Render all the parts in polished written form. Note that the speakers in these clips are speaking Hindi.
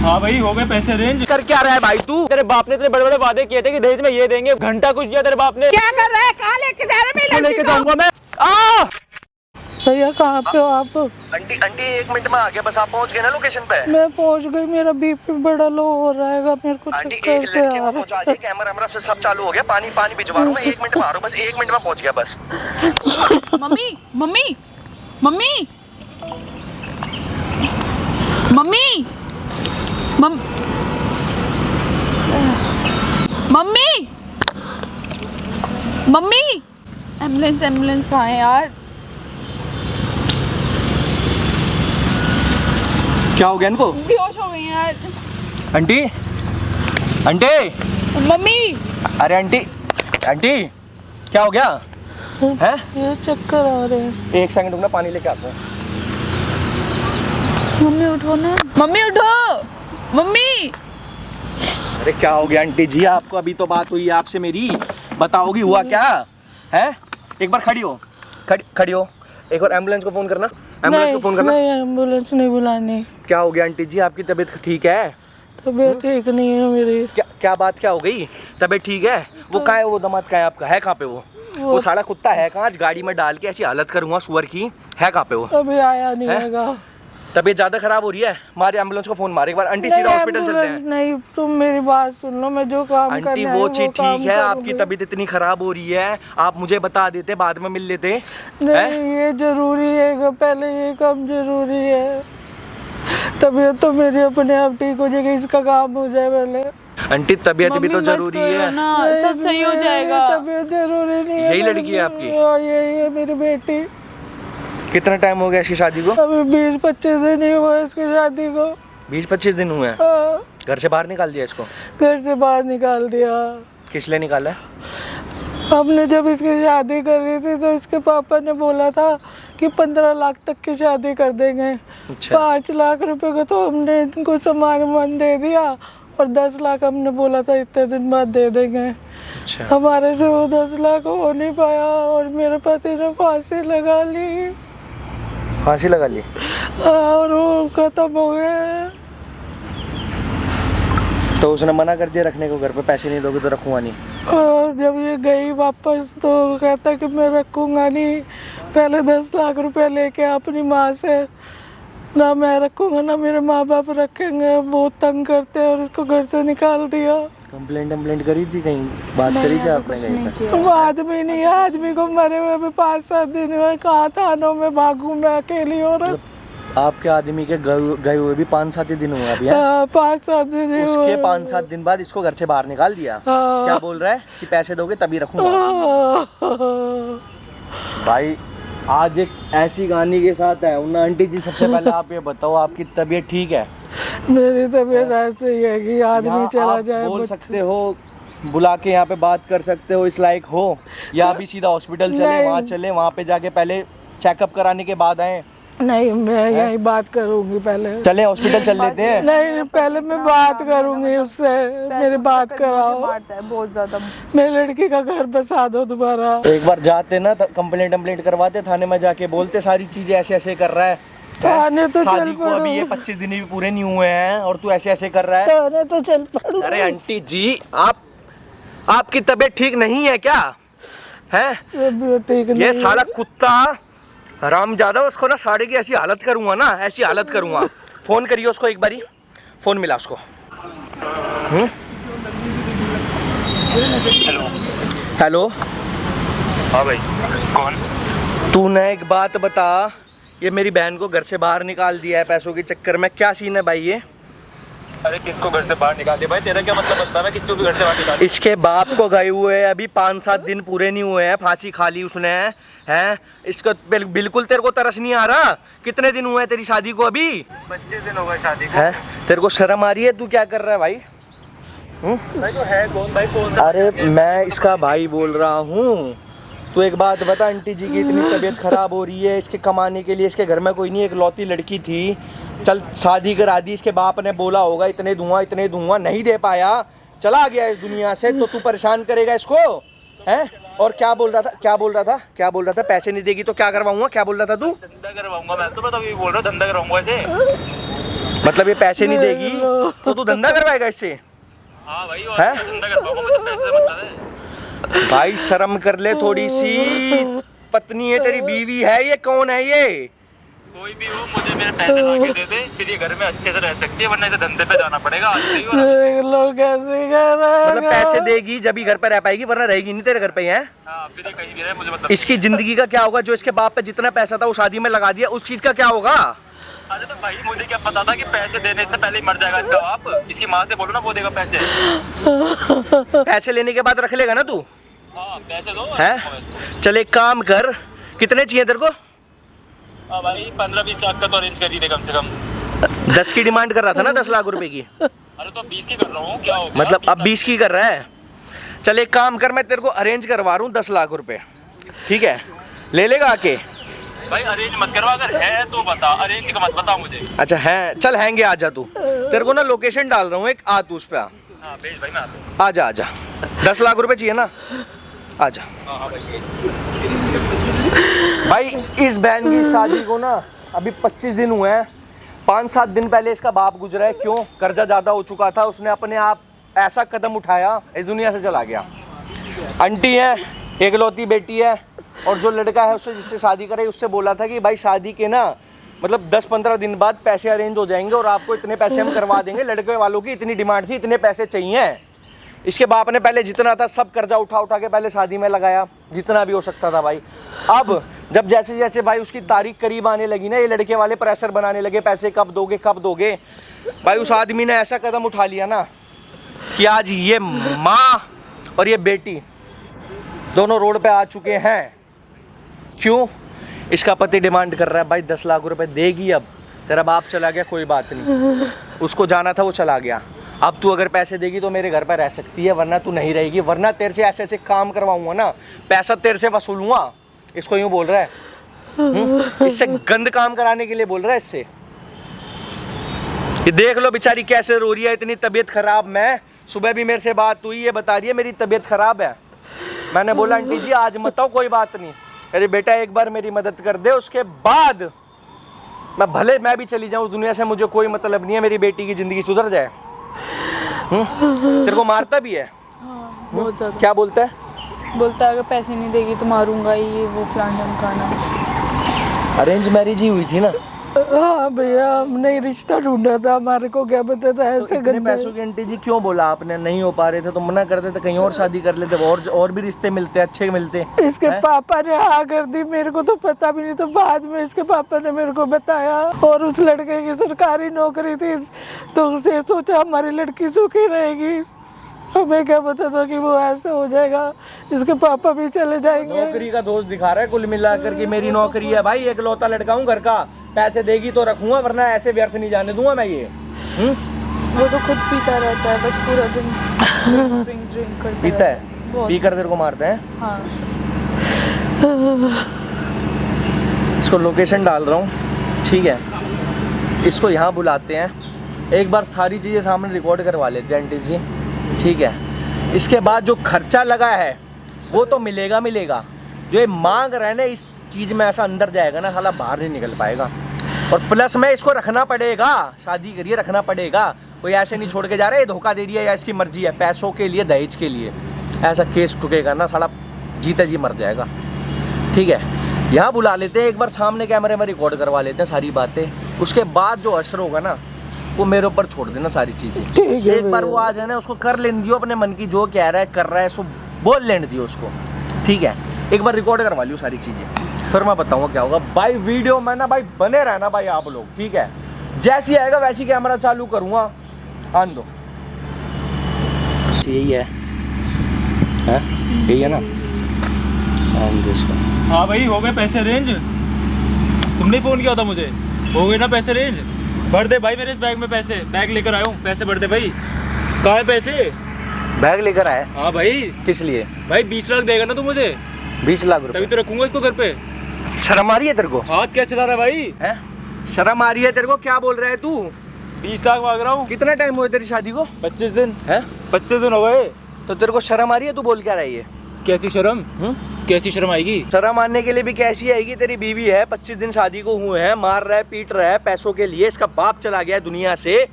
हाँ भाई हो गए पैसे अरेंज। कर क्या रहा है भाई तू? तेरे बाप ने तेरे बड़े बड़े वादे किए थे कि दहेज में ये देंगे, घंटा कुछ दिया तेरे बाप ने। क्या कर रहा है? कहाँ लेके जा रहे हैं? लेके जाऊंगा मैं। भैया कहाँ पे हो आप? आंटी 1 मिनट में आ गया, बस आप पहुंच गए ना लोकेशन पे? मैं पहुंच गई, मेरा बीपी बड़ा लो हो रहा है, मेरे को आंटी चक्कर एक से लड़के आ को पहुंचा रहा दिए, कैमरा सब चालू हो गया, पानी भिजवा रहा हूँ मैं, 1 मिनट में आ रहा हूँ, बस 1 मिनट में पहुंच गया बस। Mummy mummy mummy mummy mummy mummy ambulance कहाँ है यार? क्या हो गया इनको? बेहोश हो गई यार। आंटी मम्मी अरे आंटी क्या हो गया है? ये चक्कर आ रहे हैं। 1 सेकंड रुकना, पानी लेके आता हूँ। मम्मी उठो ना। मम्मी उठो मम्मी। अरे क्या हो गया आंटी जी आपको? अभी तो बात हुई है आपसे मेरी, बताओगी हुआ क्या है? एक बार खड़ी हो, एक बार एम्बुलेंस को फोन करना, एम्बुलेंस को फोन करना। नहीं, एम्बुलेंस नहीं बुलानी। क्या हो गया आंटी जी, आपकी तबीयत ठीक है? तबीयत ठीक नहीं है मेरी। क्या बात क्या हो गई? तबीयत ठीक है? वो कहाँ है, वो दामाद कहाँ है आपका? है कहाँ पे वो साला कुत्ता है कहाँ? आज गाड़ी में डाल के ऐसी हालत करूँगा सुअर की। है कहाँ पे वो? अभी आया नहीं है। तबीयत ज्यादा खराब हो रही है, मारे एम्बुलेंस को फोन मारे एक बार। आंटी सीधा हॉस्पिटल चलते हैं। नहीं, तुम मेरी बात सुन लो, मैं जो काम करना है आंटी वो चीज ठीक है, आपकी तबीयत इतनी खराब हो रही है, आप मुझे बता देते, बाद में मिल लेते। नहीं ये जरूरी है, पहले ये काम जरूरी है। तबीयत तो मेरी अपने आप ठीक हो जाएगी, इसका काम हो जाए पहले। आंटी तबीयत भी तो जरूरी है ना, सब सही हो जाएगा। तबीयत जरूरी नहीं है। यही लड़की है आपकी? यही है मेरी बेटी। कितना टाइम हो गया इसकी शादी को? अभी 20-25 दिन ही हुआ इसकी शादी को। 20-25 दिन हुए हैं? घर से बाहर निकाल दिया इसको? घर से बाहर निकाल दिया। किस लिए निकाला है? हमने जब इसकी शादी कर रही थी तो इसके पापा ने बोला था कि 15 लाख तक की शादी कर देंगे। अच्छा। 5 लाख रुपए का तो हमने इनको सामान दे दिया और 10 लाख हमने बोला था इतने दिन बाद दे देंगे। अच्छा। हमारे से वो 10 लाख हो नहीं पाया और मेरे पति ने फांसी लगा ली। फांसी लगा ली? और वो खत्म हो गए। तो उसने मना कर दिया रखने को, घर पे पैसे नहीं दोगे तो रखूंगा नहीं। और जब ये गई वापस तो कहता कि मैं रखूंगा नहीं, पहले 10 लाख रुपए लेके अपनी माँ से, ना मैं रखूंगा ना मेरे माँ बाप रखेंगे, बहुत तंग करते हैं और उसको घर से निकाल दिया। कंप्लेंट करी थी कहीं? बात करी थी आपने कहीं पे? आदमी नहीं है, आदमी को मरे हुए भी 5-7 दिन हुए, कहाँ थानों में भागू मैं अकेली औरत। आपके आदमी के गए हुए भी 5-7 दिन हुए अभी? 5-7 दिन हुए। उसके 5-7 दिन बाद इसको घर से बाहर निकाल दिया? क्या बोल रहा है कि पैसे दोगे तभी रखूंगा? भाई आज एक ऐसी कहानी के साथ है ना। आंटी जी सबसे पहले आप ये बताओ, आपकी तबीयत ठीक है? मेरी तबीयत ऐसे ही है कि आदमी चला जाए। बोल सकते हो, बुला के यहाँ पे बात कर सकते हो, इस लायक हो? या अभी सीधा हॉस्पिटल चले, वहाँ पे जाके पहले चेकअप कराने के बाद आए? नहीं, मैं यही बात करूंगी पहले। चले हॉस्पिटल चल लेते हैं? नहीं, पहले मैं बात करूंगी उससे, मेरी बात कराओ। बहुत ज्यादा। मेरी लड़की का घर बसा दो दोबारा। एक बार जाते ना, कंप्लेंट करवाते, थाने में जाके बोलते सारी चीजें, ऐसे कर रहा है। थाने तो शादी चल को अभी ये 25 दिन भी पूरे नहीं हुए हैं और तू ऐसे कर रहा है। थाने तो चल पड़ो। अरे आंटी जी आपकी तबीयत ठीक नहीं है क्या? है ठीक ये साला कुत्ता हरामजादा, उसको ना साड़े की ऐसी हालत करूंगा ना, ऐसी हालत करूंगा। फोन करिए उसको एक बारी, फोन मिला उसको। हेलो। हाँ भाई कौन? तूने एक बात बता, ये मेरी बहन को घर से बाहर निकाल दिया है पैसों के चक्कर में, क्या सीन है भाई ये? अरे किसको घर से बाहर निकाल दिया भाई? तेरा क्या मतलब बनता है? मैं किसको भी घर से बाहर निकाल? इसके बाप को गए हुए अभी 5-7 दिन पूरे नहीं हुए हैं, फांसी खा ली उसने हैं। इसको बिल्कुल तेरे को तरस नहीं आ रहा? कितने दिन हुए हैं तेरी शादी को? अभी 25 दिन हो गए शादी को। है? तेरे को शर्म आ रही है? तू क्या कर रहा है भाई? भाई तो है कौन भाई? कौन? अरे मैं इसका भाई बोल रहा हूँ। तू एक बात बता, आंटी जी की इतनी तबीयत खराब हो रही है, इसके कमाने के लिए इसके घर में कोई नहीं, एक लौती लड़की थी, चल शादी करा दी। इसके बाप ने बोला होगा इतने दूंगा, नहीं दे पाया, चला गया इस दुनिया से, तो तू परेशान करेगा इसको? हैं? और क्या बोल रहा था? पैसे नहीं देगी तो क्या करवाऊंगा? क्या बोल रहा था तू? धंधा करवाऊंगा मैं तो, मैं तो अभी बोल रहा हूँ धंधा करवाऊंगा ऐसे। मतलब ये पैसे नहीं देगी तो तू धंधा करवाएगा इससे? हाँ भाई, और हैं? क्या धंधा कर पाऊंगा, मुझे पैसे से मतलब है। भाई शर्म कर ले थोड़ी सी, पत्नी है तेरी, बीवी है, ये कौन है ये? कोई भी हो, मुझे मेरे पैसे लाके दे दे, फिर ये घर में अच्छे से रह सकती है, वरना इसे धंधे पे जाना पड़ेगा आज से ही। और लोग कैसे कर रहे मतलब पैसे देगी जब ही घर पे रह पाएगी, वरना रहेगी नहीं तेरे घर पे ही है? हाँ, फिर ये कहीं भी रहे, मुझे मतलब। इसकी जिंदगी का क्या होगा? जो इसके बाप पे जितना पैसा था वो शादी में लगा दिया, उस चीज का क्या होगा? अरे तो भाई मुझे क्या पता था कि पैसे देने से पहले ही मर जाएगा इसका बाप। इसकी माँ से बोलो ना, वो देगा पैसे। पैसे लेने के बाद रख लेगा ना तू? हाँ, पैसे दो है? चल एक काम कर, कितने चाहिए तेरे को? हाँ भाई, 15-20 लाख का तो अरेंज कर ही दे कम से कम। 10 की डिमांड कर रहा था ना, 10 लाख रुपए की। अरे तो 20 की कर रहा हूँ, क्या हो गया? मतलब अब 20 की कर रहा है? चल एक काम कर, मैं तेरे को अरेंज करवा रहा हूँ 10 लाख रुपए, ठीक है? ले लेगा आके? भाई अरेंज मत करवा, अगर है तो बता, अरेंज का मत बता मुझे। अच्छा है, चल हैंगे आ जा तू, तेरे को ना लोकेशन डाल रहा हूँ एक, आ तू उस पे आ। हाँ भेज भाई, मैं आता हूँ। आजा आजा, 10 लाख रुपए चाहिए ना? आजा हाँ हाँ भाई। भाई। इस बहन की शादी को ना अभी 25 दिन हुए हैं, 5-7 दिन पहले इसका बाप गुजरा है। क्यों? कर्जा ज़्यादा हो चुका था, उसने अपने आप ऐसा कदम उठाया, इस दुनिया से चला गया। आंटी है, एकलौती बेटी है, और जो लड़का है उससे जिससे शादी कराई उससे बोला था कि भाई शादी के ना मतलब 10-15 दिन बाद पैसे अरेंज हो जाएंगे और आपको इतने पैसे हम करवा देंगे। लड़के वालों की इतनी डिमांड थी, इतने पैसे चाहिए। इसके बाप ने पहले जितना था सब कर्जा उठा उठा के पहले शादी में लगाया, जितना भी हो सकता था भाई। अब जब जैसे जैसे भाई उसकी तारीख करीब आने लगी ना, ये लड़के वाले प्रेशर बनाने लगे, पैसे कब दोगे कब दोगे। भाई उस आदमी ने ऐसा कदम उठा लिया ना कि आज ये माँ और ये बेटी दोनों रोड पे आ चुके हैं। क्यों? इसका पति डिमांड कर रहा है भाई 10 लाख रुपए देगी। अब तेरा बाप चला गया, कोई बात नहीं, उसको जाना था वो चला गया। अब तू अगर पैसे देगी तो मेरे घर पर रह सकती है, वरना तू नहीं रहेगी। वरना तेरे से ऐसे ऐसे काम करवाऊंगा ना, पैसा तेरे से वसूलूंगा। इसको यूं बोल रहा है, इससे गंद काम कराने के लिए बोल रहा है इससे। ये देख लो बेचारी कैसे रो रही है, इतनी तबीयत खराब। मैं सुबह भी मेरे से बात हुई, ये बता रही है मेरी तबीयत खराब है। मैंने बोला आंटी जी आज मत आओ, कोई बात नहीं। अरे बेटा एक बार मेरी मदद कर दे, उसके बाद मैं भी चली जाऊँ दुनिया से, मुझे कोई मतलब नहीं है, मेरी बेटी की जिंदगी सुधर जाए। तेरे को मारता भी है? हाँ, बहुत ज़्यादा। क्या बोलता है? बोलता है अगर पैसे नहीं देगी तो मारूंगा, ये वो फलान ढमकाना। अरेंज मैरिज ही हुई थी ना? हाँ भैया, हमने रिश्ता ढूंढा था, हमारे को क्या पता था ऐसे इतने गंदे। पैसों की आंटी जी क्यों बोला आपने? नहीं हो पा रहे थे तो मना करते थे, कहीं और शादी कर लेते, और भी रिश्ते मिलते, अच्छे मिलते। इसके पापा ने हाँ कर दी, मेरे को तो पता भी नहीं, तो बाद में इसके पापा ने मेरे को बताया। और उस लड़के की सरकारी नौकरी थी, तो उसे सोचा हमारी लड़की सुखी रहेगी। हमें क्या पता था कि वो ऐसा हो जाएगा, इसके पापा भी चले जाएंगे। नौकरी का दोस्त दिखा रहा है कुल मिलाकर कि मेरी नौकरी है भाई, एकलौता लड़का हूँ घर का, पैसे देगी तो रखूंगा, वरना ऐसे व्यर्थ नहीं जाने दूंगा मैं ये। वो तो खुद पीता रहता है, बस पूरा दिन ड्रिंक करता पीता है। है? बहुत। पी कर तेरे को मारते हैं? हाँ। इसको लोकेशन डाल रहा हूँ, ठीक है? इसको यहाँ बुलाते हैं, एक बार सारी चीज़ें सामने रिकॉर्ड करवा लेते हैं आंटी जी, ठीक है? इसके बाद जो खर्चा लगा है वो तो मिलेगा। जो ये मांग रहा है ना, इस चीज़ में ऐसा अंदर जाएगा ना, साला बाहर नहीं निकल पाएगा। और प्लस में इसको रखना पड़ेगा, शादी करिए रखना पड़ेगा। कोई ऐसे नहीं छोड़ के जा रहा है, ये धोखा दे रही है या इसकी मर्जी है, पैसों के लिए, दहेज के लिए। ऐसा केस ठुकेगा ना, साला जीता जी मर जाएगा, ठीक है? यहाँ बुला लेते हैं, एक बार सामने कैमरे में रिकॉर्ड करवा लेते हैं सारी बातें। उसके बाद जो असर होगा ना वो मेरे ऊपर छोड़ देना सारी चीज़ें। एक बार वो आ जाए ना, उसको कर लेने दियो अपने मन की, जो कह रहा है कर रहा है, सो बोल लेने दियो उसको, ठीक है? एक बार रिकॉर्ड करवा लियो सारी चीज़ें, फिर मैं बताऊँगा क्या होगा। भाई वीडियो में ना भाई बने रहना भाई आप लोग, ठीक है? जैसी आएगा वैसी कैमरा चालू करूँगा, आन दो। यही है यही है ना? हाँ भाई, हो गए पैसे अरेंज। तुमने फ़ोन किया था मुझे, हो गए ना पैसे अरेंज? भर दे भाई मेरे इस बैग में पैसे, बैग लेकर आया हूँ, पैसे भर दे भाई। कहाँ है पैसे? बैग लेकर आए? हाँ भाई। किस लिए? भाई 20 लाख देगा ना तू मुझे? 20 लाख रुपए? तभी तो रखूंगा इसको घर पे। शर्म आ रही है तेरे को? हाथ क्या चला रहा है भाई? हैं? शर्म आ रही है तेरे को? क्या बोल रहा है तू? 20 लाख मांग रहा हूँ। कितना टाइम हुआ तेरी शादी को? 25 दिन। है? 25 दिन हो गए। तो तेरे को शर्म आ रही है? तू बोल क्या रही है? कैसी शर्म? कैसी शर्म आएगी? शर्म आने के लिए भी कैसी आएगी? तेरी बीवी है, 25 दिन शादी को हुए हैं, मार रहा है, पीट रहा है पैसों के लिए, इसका बाप चला गया है दुनिया से।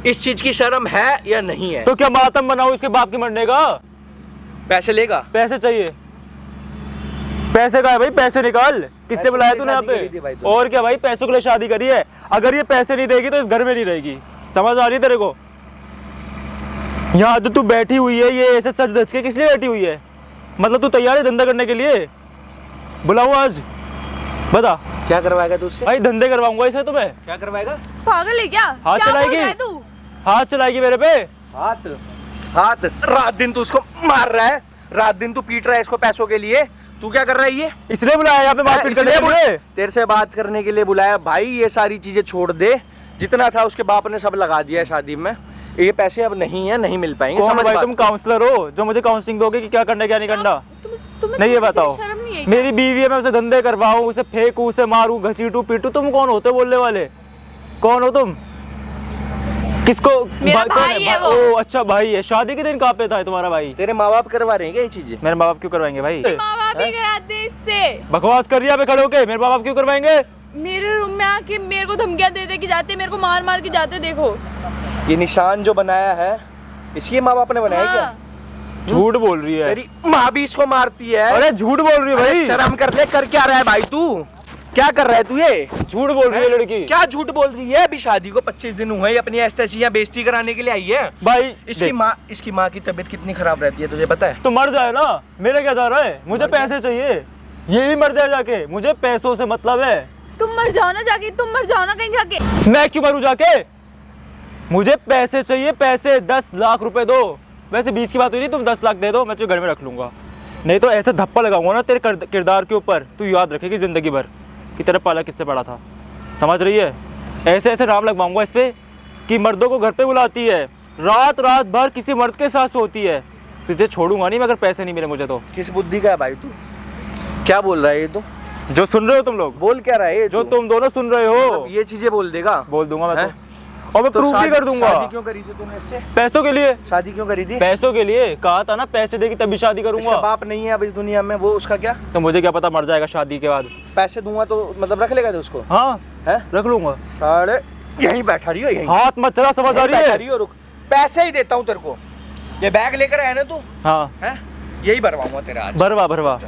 इस चीज की शर्म है या नहीं है? तो क्या मातम बनाऊं इसके बाप के मरने का? पैसे लेगा? पैसे चाहिए। पैसे का है भाई, पैसे निकाल। किसने बुलाया तूने यहाँ पे? और क्या भाई, पैसों के लिए शादी करी है। अगर ये पैसे नहीं देगी तो इस घर में नहीं रहेगी। समझ आ रही है तेरे को? यहाँ तो तू बैठी हुई है, ये ऐसे सच धज के किस लिए बैठी हुई है? मतलब तू तैयार है धंधा करने के लिए? बुलाऊं आज? बता क्या करवाएगा तू उससे? भाई, धंधे करवाऊंगा इसे। तुम्हें क्या करवाएगा? पागल है क्या? हाथ क्या बोल चलाएगी? रहा है तू? हाथ चलाएगी मेरे पे? हाथ हाथ रात दिन तू उसको मार रहा है, रात दिन तू पीट रहा है इसको पैसों के लिए। तू क्या कर रहा है? ये इसलिए बुलाया यहाँ पे मारपीट करने के लिए? तेरे से बात करने के लिए बुलाया भाई। ये सारी चीजें छोड़ दे, जितना था उसके बाप ने सब लगा दिया है शादी में। ये पैसे अब नहीं है, नहीं मिल पाएंगे। कौन समझ भाई बात? तुम काउंसलर हो जो मुझे काउंसलिंग दोगे कि क्या करना है क्या नहीं करना? तुम्हें नहीं, ये थोड़ी सी बताओ। शर्म नहीं है क्या? मेरी बीवी है, मैं उसे धंधे करवाऊं, उसे फेंकूं, उसे मारूं, घसीटूं, पीटूं। तुम कौन होते बोलने वाले? कौन हो तुम? किसको? मेरा कौन भाई है वो। ओ अच्छा, भाई है। शादी के दिन कहाँ पे था तुम्हारा भाई? तेरे माँ बाप करवा रहे हैं क्या ये चीजें? मेरे माँ बाप क्यों करवाएंगे भाई? माँ बाप ही कराते इससे। बकवास कर रही है पे खड़े होके। मेरे माँ बाप क्यों करवाएंगे? मेरे रूम में आके मेरे को धमकियां दे दे के जाते, मेरे को मार मार के जाते। देखो ये निशान जो बनाया है, इसके माँ बाप ने बनाया क्या? हाँ। झूठ बोल रही है। तेरी माँ भी इसको मारती है। अरे झूठ बोल रही है अरे भाई। शर्म कर ले। कर क्या रहा है भाई तू? क्या कर रहा है तू? ये झूठ बोल रही है लड़की। क्या झूठ बोल रही है? अभी शादी को 25 दिन हुए, ये अपनी एस्थेसिया बेइज्जती कराने के लिए आई है। भाई इसकी माँ की तबीयत कितनी खराब रहती है तुझे पता है? तो मर जाए ना, मेरे क्या जा रहा है? मुझे पैसे चाहिए, ये भी मर जाए जाके। मुझे पैसों से मतलब है। तुम मर जाओ ना जाके, तुम मर जाओ ना कहीं जाके। मैं क्यों मरूं जाके? मुझे पैसे चाहिए, पैसे। 10 लाख रुपए दो। वैसे 20 की बात हुई थी, तुम 10 लाख दे दो, मैं तुझे घर में रख लूंगा। नहीं तो ऐसे धप्पा लगाऊंगा ना तेरे किरदार के ऊपर, तू याद रखेगी जिंदगी भर कि तेरा पाला किससे पड़ा था। समझ रही है? ऐसे ऐसे नाम लगवाऊंगा इस पे कि मर्दों को घर पे बुलाती है, रात रात भर किसी मर्द के साथ सोती है। तुझे छोड़ूंगा नहीं मगर पैसे नहीं मिले मुझे तो। किस बुद्धि का है भाई तू? क्या बोल रहा है ये? तो जो सुन रहे हो तुम लोग, बोल क्या रहा है ये? जो तू? तुम दोनों सुन रहे हो, मतलब ये चीजें बोल देगा? बोल दूंगा मैं हैं? तो। और मैं प्रूफ भी कर दूंगा। शादी क्यों करी थी तूने इससे? पैसों के लिए। शादी क्यों करी थी? पैसों के लिए कहा था ना, पैसे देगी तभी शादी इसका करूंगा। बाप नहीं है अब इस दुनिया में, वो उसका क्या? तो मुझे क्या पता मर जाएगा शादी के बाद। पैसे दूंगा तो मतलब रख लेगा तू उसको? हाँ है? रख लूंगा। साढ़े यहीं बैठा रही हो, यहीं हाथ मत चला, समझ आ यहीं रही बैठा है? रही हो। रुक, पैसे ही देता हूँ तेरे को। ये बैग लेकर आया ना तू, हाँ है? यही भरवाऊंगा तेरा आज। भरवा भरवा।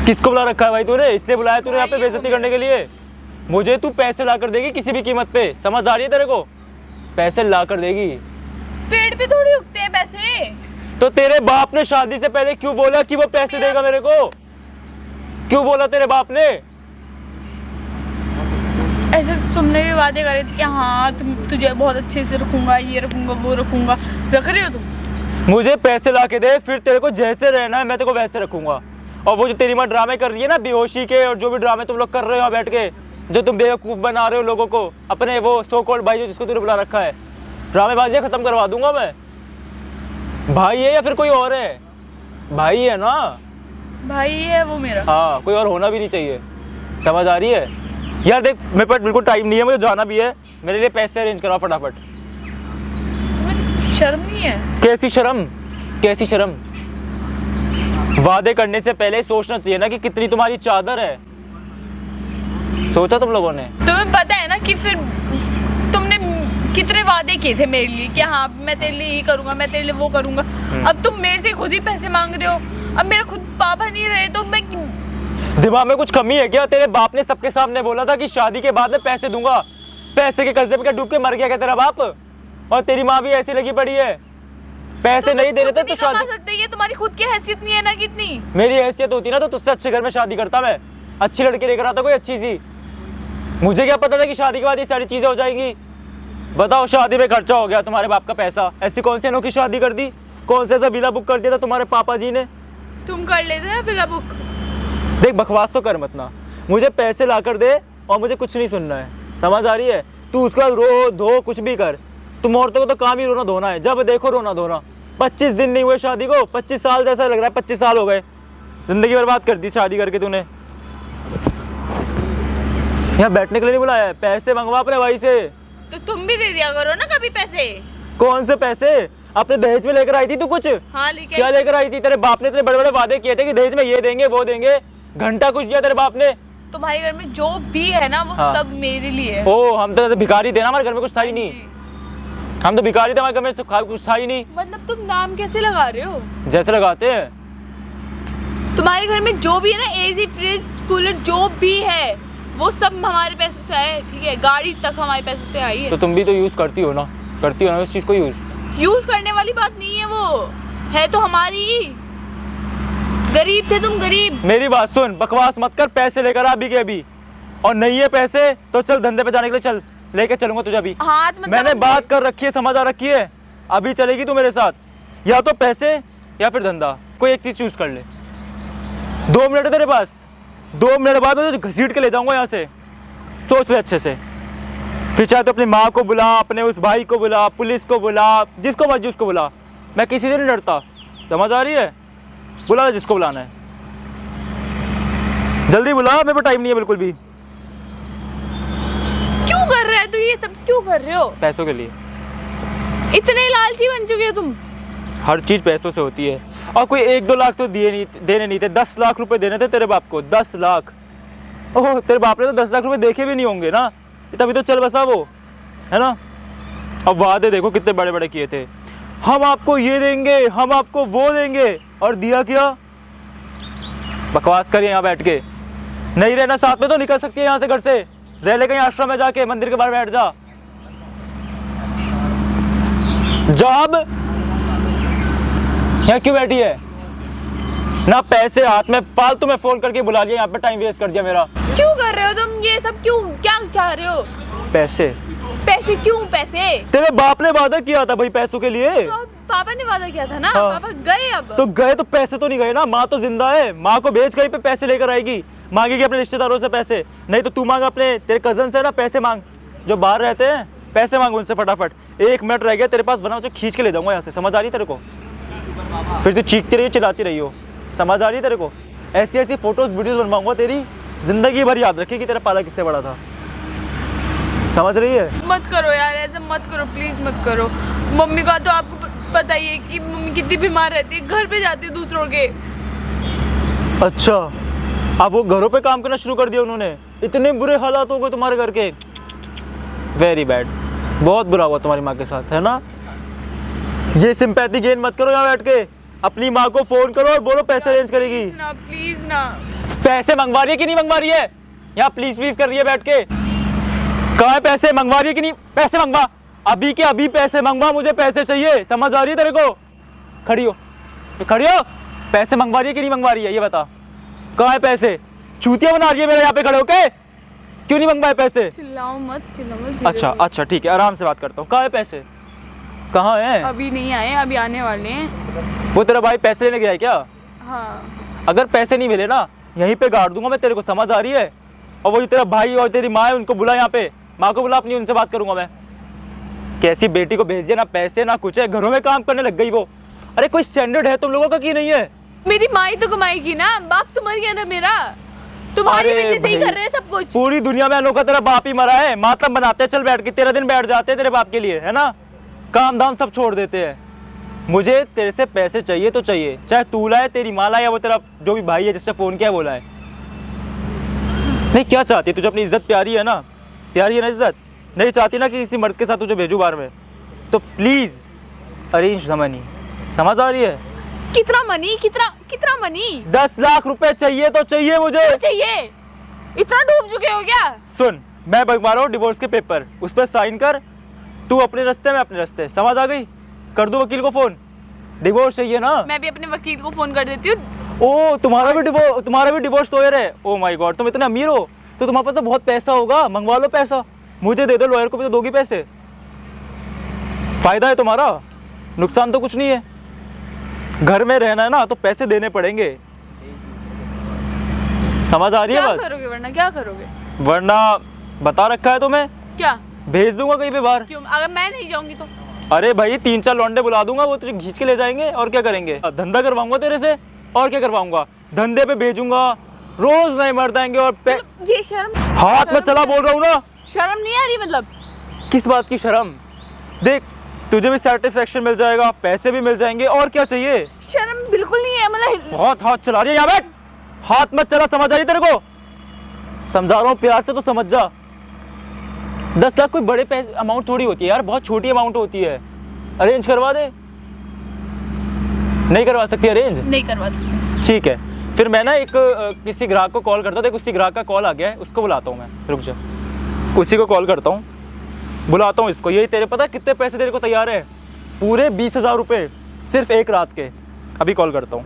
किसको बुला रखा है भाई तूने? इसलिए बुलाया तूने यहाँ पे बेइज्जती करने के लिए? मुझे तू पैसे ला कर देगी किसी भी कीमत पे। समझ आ रही है तेरे को? पैसे ला कर देगी। पेट पे थोड़ी उगते हैं पैसे। तो तेरे बाप ने शादी से पहले क्यों बोला कि वो पैसे देगा मेरे को? क्यों बोला तेरे बाप ने? ऐसे तो तुमने भी वादे करे थे कि हाँ तुझे बहुत अच्छे से रखूंगा, ये रखूंगा, वो रखूंगा। रख रहे हो तुम? मुझे पैसे ला के दे, फिर तेरे को जैसे रहना है मैं तेरे को वैसे रखूंगा। और वो जो तेरी माँ ड्रामे कर रही है ना, बेहोशी के, और जो भी ड्रामे तुम लोग कर रहे हो यहाँ बैठ के, जो तुम बेवकूफ़ बना रहे हो लोगों को, अपने वो सो कॉल्ड भाई जो जिसको तूने बुला रखा है, ड्रामेबाजियाँ ख़त्म करवा दूंगा मैं। भाई है या फिर कोई और है? भाई है ना? भाई है वो मेरा। हाँ, कोई और होना भी नहीं चाहिए। समझ आ रही है? यार देख, मेरे पास बिल्कुल टाइम नहीं है, मुझे जाना भी है। मेरे लिए पैसे अरेंज कराओ फटाफट। तुम्हें शर्म नहीं है? कैसी शर्म? कैसी शर्म? वादे करने से पहले सोचना चाहिए ना कि कितनी तुम्हारी चादर है। सोचा तुम लोगों ने? तुम्हें पता है ना कि फिर तुमने कितने वादे किए थे मेरे लिए कि हाँ मैं तेरे लिए ये करूंगा, मैं तेरे लिए वो करूंगा। अब तुम मेरे से खुद ही पैसे मांग रहे हो। अब मेरा खुद पापा नहीं रहे तो मैं दिमाग में कुछ कमी है क्या? तेरे बाप ने सबके सामने बोला था कि शादी के बाद में पैसे दूंगा। पैसे के कर्जे पे डूब के मर गया क्या तेरा बाप? और तेरी माँ भी ऐसी लगी पड़ी है। पैसे नहीं दे रहे थे तो शादी सकते। ये तुम्हारी खुद की हैसियत नहीं है ना कितनी? मेरी हैसियत होती ना तो तुझसे अच्छे घर में शादी करता मैं। अच्छी लड़की लेकर आता कोई अच्छी सी। मुझे क्या पता था कि शादी के बाद ये सारी चीजें हो जाएंगी। बताओ, शादी में खर्चा हो गया तुम्हारे बाप का पैसा। ऐसी कौन सी अनोखी शादी कर दी? कौन सा ऐसा विला बुक कर दिया था तुम्हारे पापा जी ने? तुम कर लेते ना विला बुक। देख, बकवास तो कर मत ना। मुझे पैसे ला कर दे और मुझे कुछ नहीं सुनना है। समझ आ रही है? तू उसके बाद रो धो कुछ भी कर। तुम औरतों को तो काम ही रोना धोना है। जब देखो रोना धोना। 25 दिन नहीं हुए शादी को, 25 साल जैसा लग रहा है। 25 साल हो गए। जिंदगी बर्बाद कर दी शादी करके तूने। यहाँ बैठने के लिए नहीं बुलाया है। पैसे मंगवा अपने भाई से। तो तुम भी दे दिया करो ना कभी पैसे। कौन से पैसे? अपने दहेज में लेकर आई थी तू कुछ? हाँ लेके क्या लेकर आई थी? तेरे बाप ने तेरे बड़े बड़े वादे किए थे कि दहेज में ये देंगे वो देंगे, घंटा कुछ दिया तेरे बाप ने? तुम्हारे घर में जो भी है ना वो हाँ। सब मेरे लिए है। ओ हम तो भिखारी थे ना, हमारे घर में कुछ था ही नहीं। जी। हम तो भिखारी थे, हमारे घर में तो कुछ था ही नहीं। मतलब तुम नाम कैसे लगा रहे हो? जैसे लगाते हैं। तुम्हारे घर में जो भी है ना, एसी फ्रिज कूलर जो भी है वो सब हमारे पैसों से आया है, ठीक है? गाड़ी तक हमारे पैसों से आई है। तो तुम भी तो यूज करती हो ना उस चीज को यूज करने वाली बात नहीं है, वो है तो हमारी ही। गरीब थे तुम, गरीब। मेरी बात सुन, बकवास मत कर, पैसे लेकर आ अभी के अभी। और नहीं है पैसे तो चल धंधे पे जाने के लिए चल, लेके चलूंगा तुझे अभी। हाथ मत मैंने लगाओ। बात कर रखी है, समझ आ रखी है। अभी चलेगी तू मेरे साथ, या तो पैसे या फिर धंधा, कोई एक चीज चूज कर ले। 2 मिनट है तेरे पास, 2 मिनट बाद मैं तुझे घसीट के ले जाऊंगा यहाँ से, सोच ले अच्छे से। फिर चाहे तो अपनी माँ को बुला, अपने उस भाई को बुला, पुलिस को बुला, जिसको मर्जी उसको बुला, मैं किसी से नहीं डरता। समझ आ रही है? बुला जिसको बुलाना है, जल्दी बुला, मेरे पास टाइम नहीं है बिल्कुल भी। क्यों कर रहे हो तू ये सब, क्यों कर रहे हो? पैसों के लिए। इतने लालची बन चुके हो तुम। हर चीज़ पैसों से होती है। और कोई 1-2 लाख तो देने नहीं थे, 10 लाख रुपए देने थे तेरे बाप को, 10 लाख। ओह तेरे बाप ने तो 10 लाख रुपए देखे भी नहीं होंगे ना, तभी तो चल बसा वो, है ना? अब वादे देखो कितने बड़े बड़े किए थे, हम आपको ये देंगे, हम आपको वो देंगे, और दिया क्या? बकवास करिए यहाँ बैठ के। नहीं रहना साथ में तो निकल सकती है यहाँ से, घर से रह ले कहीं आश्रम में जाके, मंदिर के बाहर बैठ जा। जॉब यहाँ क्यों बैठी है? ना पैसे हाथ में, फालतू में फोन करके बुला लिया, यहाँ पे टाइम वेस्ट कर दिया मेरा। क्यों कर रहे हो तुम ये सब, क्यों, क्या चाह रहे हो? पैसे? पैसे क्यों? पैसे तेरे बाप ने वादा किया था भाई पैसों के लिए। तो अब पापा ने वादा किया था ना। हाँ। पापा गए अब। तो गए तो पैसे तो नहीं गए ना, माँ तो जिंदा है, माँ को बेच कहीं पे पैसे लेकर आएगी, मांगेगी अपने रिश्तेदारों से पैसे। नहीं तो तू मांग अपने, तेरे कजन से ना पैसे मांग, जो बाहर रहते हैं, पैसे मांग उनसे फटाफट। 1 मिनट रह गया तेरे पास, बना उसे खींच के ले जाऊंगा यहाँ से। समझ आ रही तेरे को? फिर तू चीखती रही, चिल्लाती रही हो। समझ आ रही है तेरे को? ऐसी ऐसी फोटोज वीडियोस बनवाऊंगा तेरी, जिंदगी भर याद रखेगी तेरा पाला किससे बड़ा था। समझ रही है? मत करो यार, ऐसा मत करो, प्लीज मत करो। मम्मी का तो आपको पता ही है कि मम्मी कितनी बीमार रहती है, घर पे जाती है दूसरों के। अच्छा, अब वो घरों पे काम करना शुरू कर दिया उन्होंने? इतने बुरे हालात हो गए तुम्हारे घर के? वेरी बैड, बहुत बुरा हुआ तुम्हारी माँ के साथ, है ना? ये सिंपैथी गेन मत करो यहाँ बैठ के, अपनी माँ को फोन करो और बोलो पैसे अरेंज करेगी। ना प्लीज ना। पैसे मंगवा रही है कि नहीं मंगवा रही है? यहाँ प्लीज प्लीज कर रही है बैठ के। कहाँ है पैसे? मंगवा रही है कि नहीं? पैसे मंगवा, अभी के अभी पैसे मंगवा, मुझे पैसे चाहिए। समझ आ रही है तेरे को? खड़ी हो, खड़ी हो। पैसे मंगवा रही है कि नहीं मंगवा रही है ये बता। कहाँ है पैसे? चूतिया बना रही है मेरे यहाँ पे खड़े होके। क्यों नहीं मंगवाए पैसे? चिल्लाओ मत, चिल्लाओ मत। अच्छा अच्छा ठीक है, आराम से बात करता हूँ। कहाँ है पैसे? कहाँ है? अभी नहीं आए, अभी आने वाले हैं। वो तेरा भाई पैसे लेने गया है क्या? हाँ। अगर पैसे नहीं मिले ना, यहीं पे गाड़ दूंगा मैं तेरे को। समझ आ रही है? और वो तेरा भाई और तेरी माँ है, उनको बुला यहाँ पे, माँ को बुला अपनी, उनसे बात करूंगा मैं। कैसी बेटी को भेज दिया, ना पैसे ना कुछ है, घरों में काम करने लग गई वो। अरे कोई स्टैंडर्ड है तुम लोगों का कि नहीं है? मेरी माँ ही तो कमाएगी ना, बाप तो मर गया ना मेरा। तुम्हारी अरे वजह से ही भाई, कर रहे हैं सब कुछ। पूरी दुनिया में अनोखा तेरा बाप ही मरा है। मातम बनाते हैं, चल बैठ के 13 दिन बैठ जाते हैं तेरे बाप के लिए, है ना? काम धाम सब छोड़ देते हैं। मुझे तेरे से पैसे चाहिए तो चाहिए, चाहे तू लाए, तेरी माँ लाए, या वो तेरा जो भी भाई है जिसने फोन किया वो लाए। नहीं क्या चाहती है तुझे? अपनी इज्जत प्यारी है ना? प्यारी है ना इज्जत? नहीं चाहती ना कि किसी मर्द के साथ तुझे भेजू बाहर में, तो प्लीज अरेंज द मनी। समझ आ रही है? कितना मनी, कितना मनी? 10 लाख रुपए चाहिए तो चाहिए मुझे। क्यों चाहिए? इतना डूब चुके हो क्या? सुन, मैं बनवा रहा हूँ डिवोर्स के पेपर, उस पर साइन कर। तू अपने रास्ते, मैं अपने रास्ते। समझ आ गई? कर दूं वकील को फोन? डिवोर्स चाहिए ना? मैं भी अपने वकील को फोन कर देती हूँ। ओ तुम्हारा भी डिवोर्स लॉयर है? ओ माय गॉड, तुम इतने अमीर हो तो तुम्हारे पास तो बहुत पैसा होगा। मंगवा लो पैसा, मुझे दे दो, लॉयर को भी तो दोगी पैसे। फायदा है तुम्हारा, नुकसान तो कुछ नहीं है। घर में रहना है ना तो पैसे देने पड़ेंगे। समझ आ रही है क्या बात? करोगे वरना, क्या करोगे? वरना बता रखा है तुम्हें, क्या? भेज दूंगा कहीं पे बाहर। क्यों? अगर मैं नहीं जाऊंगी तो? अरे भाई 3-4 लौंडे बुला दूंगा, वो तुझे खींच के ले जाएंगे। और क्या करेंगे? धंधा करवाऊंगा तेरे से, और क्या करवाऊंगा? धंधे पे भेजूंगा, रोज नए मर्द आएंगे। और ये शर्म, हाथ में चला बोल रहा हूँ ना। शर्म नहीं आ रही मतलब? किस बात की शर्म? देख तुझे भी सेटिस्फेक्शन मिल जाएगा, पैसे भी मिल जाएंगे, और क्या चाहिए। शर्म बिल्कुल नहीं है, मतलब बहुत हाथ चला रही है, यहाँ बैठ, हाथ मत चला, समझ आ रही तेरे को, समझा रहा हूँ प्यार से तो समझ जा। 10 लाख कोई बड़े पैसे अमाउंट थोड़ी होती है यार, बहुत छोटी अमाउंट होती है। अरेंज करवा दे। नहीं करवा सकती अरेंज? नहीं करवा सकती। ठीक है, फिर मैं ना एक किसी ग्राहक को कॉल करता हूँ, किसी ग्राहक का कॉल आ गया है, उसको बुलाता हूँ मैं, रुक जा, उसी को कॉल करता हूँ, बुलाता हूँ इसको। यही तेरे पता है कितने पैसे देने को तैयार है? पूरे 20,000 रुपये सिर्फ एक रात के। अभी कॉल करता हूँ।